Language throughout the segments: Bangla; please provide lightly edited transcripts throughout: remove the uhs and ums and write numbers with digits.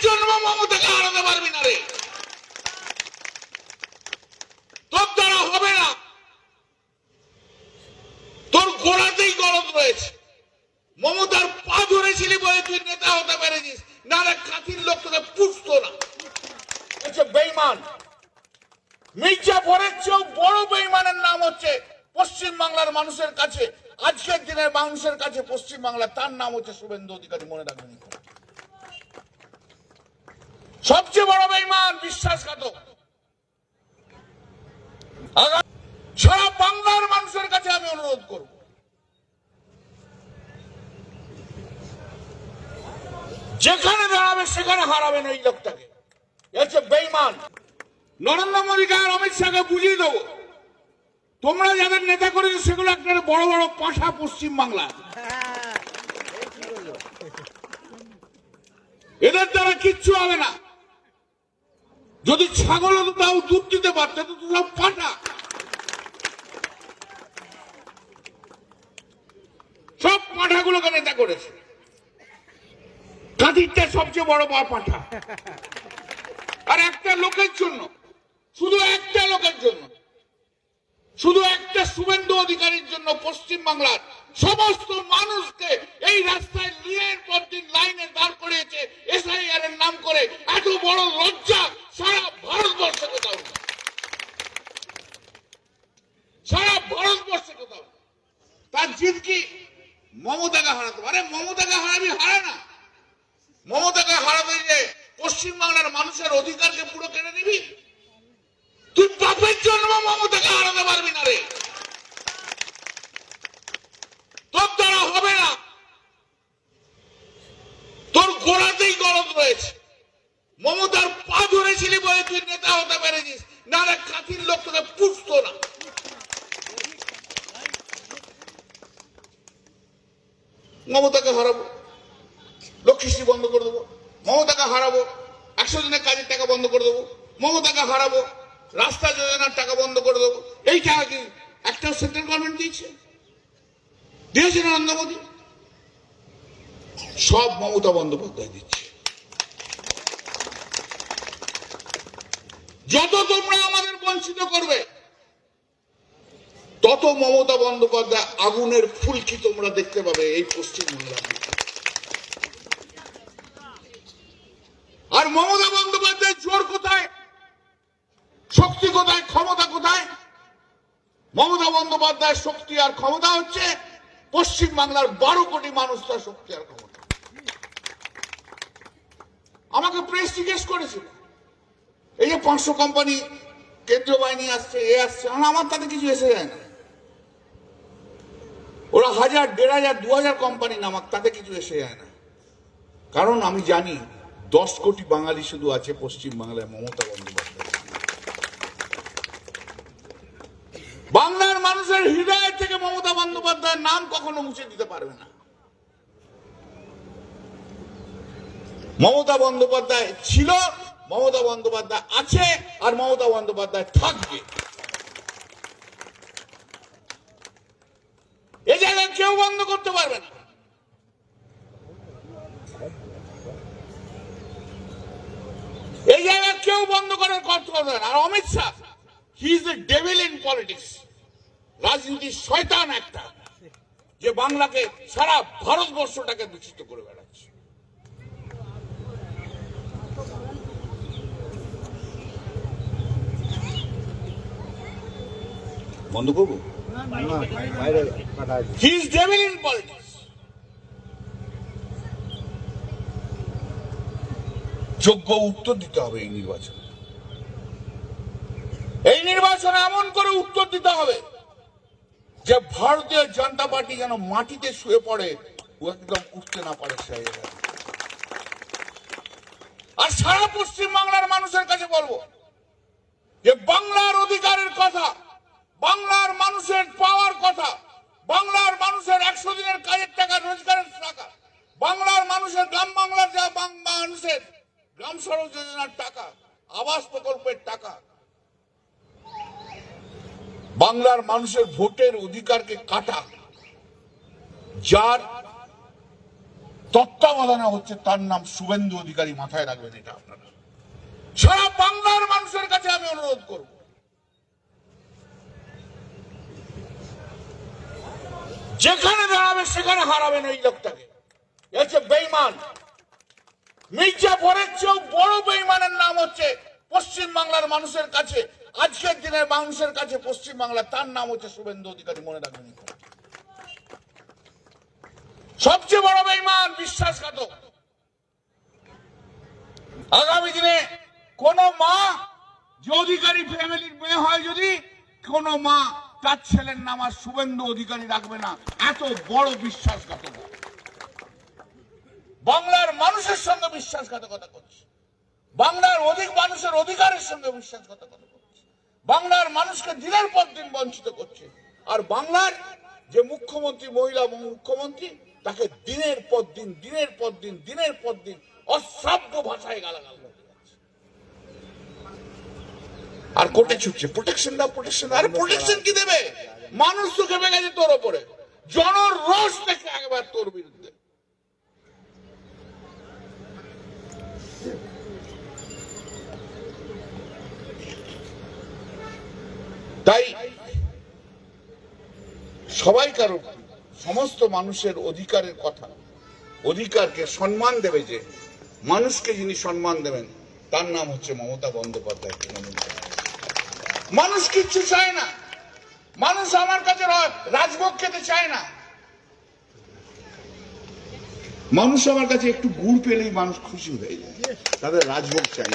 জন্ম মমতাকে হারাতে পারবি না রে, তোর দ্বারা হবে না। তোর গোড়াতেই গলদ রয়েছে। মমতার পা ধরেছিলি বলে তুই নেতা হতে পেরেছিস, না রে কাঠির লোক তোকে পুষতো না। বেঈমান মির্জাফরের চেয়েও বড় বেঈমানের নাম হচ্ছে পশ্চিম বাংলার মানুষের কাছে, আজকের দিনের মানুষের কাছে পশ্চিম বাংলা, তার নাম হচ্ছে শুভেন্দু অধিকারী। মনে রাখবেন, সবচেয়ে বড় বেঈমান, বিশ্বাসঘাতক। সারা বাংলার মানুষের কাছে আমি অনুরোধ করব, যেখানে দাঁড়াবে সেখানে হারাবেন ওই লোকটাকে। হচ্ছে বেঈমান। নরেন্দ্র মোদীকে আর অমিত শাহকে বুঝিয়ে দেবো, তোমরা যাদের নেতা করেছো সেগুলো একটা বড় বড় পাঁঠা পশ্চিম বাংলা, এদের দ্বারা কিচ্ছু হবে না। যদি ছাগল তাও দুধ দিতে পারতে তো সব পাঁঠা, সব পাঁঠাগুলোকে নেতা করেছে। কাঁদিরটা সবচেয়ে বড় পাঁঠা। আর একটা লোকের জন্য, শুধু একটা লোকের জন্য, শুধু একটা শুভেন্দু অধিকারীর জন্য পশ্চিম বাংলার সমস্ত মানুষকে এই রাস্তায় দিনের পর দিন লাইনে দাঁড় করিয়েছে এসআইআর এর নাম করে। এত বড় লজ্জা সারা ভারতবর্ষে কোথাও, সারা ভারতবর্ষে কোথাও। তার জিদ কি মমতাকে হারাতে পারে? মমতাকে হারাবি, হারা না। মমতাকে হারাবে যে পশ্চিম বাংলার মানুষের অধিকারকে পুরো কেড়ে নিবি। তুই বাপের জন্ম মমতাকে হারাতে পারবি না রে, তোর দ্বারা হবে না। তোর গোড়াতেই গলদ রয়েছে। মমতার পা ধরেছিলি বলে তুই নেতা হতে পেরেছিস, না রে কাঠির লোক তোকে পুষতো না। মমতাকে হারাবো, লক্ষ্মীশ্রী বন্ধ করে দেবো। মমতাকে হারাবো, 100 দিনের কাজের টাকা বন্ধ করে দেবো। মমতাকে হারাবো, রাস্তা যোজনার টাকা বন্ধ করে দেবো। এই টাকা কি একটাও সেন্ট্রাল গভর্নমেন্ট দিয়েছে? দিয়েছে নরেন্দ্র মোদী? সব মমতা বন্দ্যোপাধ্যায় দিচ্ছে। যত তোমরা আমাদের বঞ্চিত করবে, তত মমতা বন্দ্যোপাধ্যায় আগুনের ফুলকি তোমরা দেখতে পাবে এই পশ্চিম বাংলা। আর মমতা বন্দ্যোপাধ্যায়ের জোর কোথায়, শক্তি কোথায়, ক্ষমতা কোথায়? মমতা বন্দ্যোপাধ্যায়ের শক্তি আর ক্ষমতা হচ্ছে পশ্চিম বাংলার 12 কোটি মানুষ, তার শক্তি আর ক্ষমতা। আমাকে প্রেস জিজ্ঞেস করেছিল, এই যে 500 কোম্পানি কেন্দ্রীয় বাহিনী আসছে, এ আসছে, আমার তাতে কিছু এসে যায় না। ওরা 1000, 1500, 2000 কোম্পানি নামাক, তাতে কিছু এসে যায় না। কারণ আমি জানি 10 কোটি বাঙালি শুধু আছে পশ্চিম বাংলায় মমতা বন্দ্যোপাধ্যায়। বাংলার মানুষের হৃদয় থেকে মমতা বন্দ্যোপাধ্যায়ের নাম কখনো মুছে দিতে পারবে না। মমতা বন্দ্যোপাধ্যায় ছিল, মমতা বন্দ্যোপাধ্যায় আছে, আর মমতা বন্দ্যোপাধ্যায় থাকবে। এই জায়গায় কেউ বন্ধ করতে পারবে না। এই জায়গায় কেউ বন্ধ করার কথা হবে না। আর Amit Shah, he is a devil in politics, রাজনীতির শয়তান একটা, যে বাংলাকে, সারা ভারতবর্ষটাকে দূষিত করে বেড়াচ্ছে। বন্ধ করবো? He is devil in politics. যোগ্য উত্তর দিতে হবে এই নির্বাচনে। এই নির্বাচনে এমন করে উত্তর দিতে হবে যে ভারতীয় জনতা পার্টি যেন মাটিতে শুয়ে পড়ে, ও একদম উঠতে না পারে। আর সারা পশ্চিম বাংলার মানুষের কাছে বলবো যে বাংলার অধিকারের কথা, বাংলার মানুষের পাওয়ার কথা, বাংলার মানুষের 100 দিনের কাজের টাকা, রোজগারের টাকা, বাংলার মানুষের গ্রাম বাংলার যা মানুষের গ্রাম সড়ক যোজনার টাকা, আবাস প্রকল্পের টাকা, বাংলার মানুষের ভোটের অধিকারকে কাটা, যার তত্ত্বাবধানে হচ্ছে, তার নাম শুভেন্দু অধিকারী। মাথায় রাখবেন এটা আপনারা। সারা বাংলার মানুষের কাছে আমি অনুরোধ করব, যেখানে দাঁড়াবে সেখানে হারাবেন ওই লোকটাকে। হচ্ছে বেঈমান। মির্জাফরের চেয়েও বড় বেঈমানের নাম হচ্ছে পশ্চিম বাংলার মানুষের কাছে, আজকের দিনের মানুষের কাছে পশ্চিম বাংলা, তার নাম হচ্ছে শুভেন্দু অধিকারী। মনে রাখবেন, সবচেয়ে বড় বেঈমান, বিশ্বাসঘাতক। আগামী দিনে কোন মা যে অধিকারী ফ্যামিলির মেয়ে হয়, যদি কোন মা তার ছেলের নাম আর শুভেন্দু অধিকারী রাখবে না। এত বড় বিশ্বাসঘাতক। বাংলার মানুষের সঙ্গে বিশ্বাসঘাতকতা করছে, বাংলার মানুষের অধিকারের সঙ্গে বিশ্বাসঘাতকতা করছে, বাংলার মানুষকে দিনের পর দিন বঞ্চিত করছে। আর বাংলার যে মুখ্যমন্ত্রী, মহিলা মুখ্যমন্ত্রী, তাকে দিনের পর দিন অশ্রাব্য ভাষায় গালাগাল করতে যাচ্ছে। আর কোর্টে ছুটছে, প্রোটেকশন দাও, প্রোটেকশন। আরে প্রোটেকশন কি দেবে? মানুষ তো খেপে গেছে তোর ওপরে, জনরোষ থেকে একবার তোর বিরুদ্ধে। তাই সবাইকার, সমস্ত মানুষের অধিকারের কথা, অধিকারকে সম্মান দেবে, যে মানুষকে যিনি সম্মান দেবেন তার নাম হচ্ছে মমতা বন্দ্যোপাধ্যায়। মানুষ কিচ্ছু চায় না, মানুষ আমার কাছে রাজভোগ খেতে চায় না। মানুষ আমার কাছে একটু গুড় পেলেই মানুষ খুশি হয়ে যায়, তাদের রাজভোগ চাই।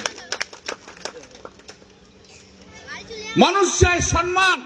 মানুষ চায় সম্মান।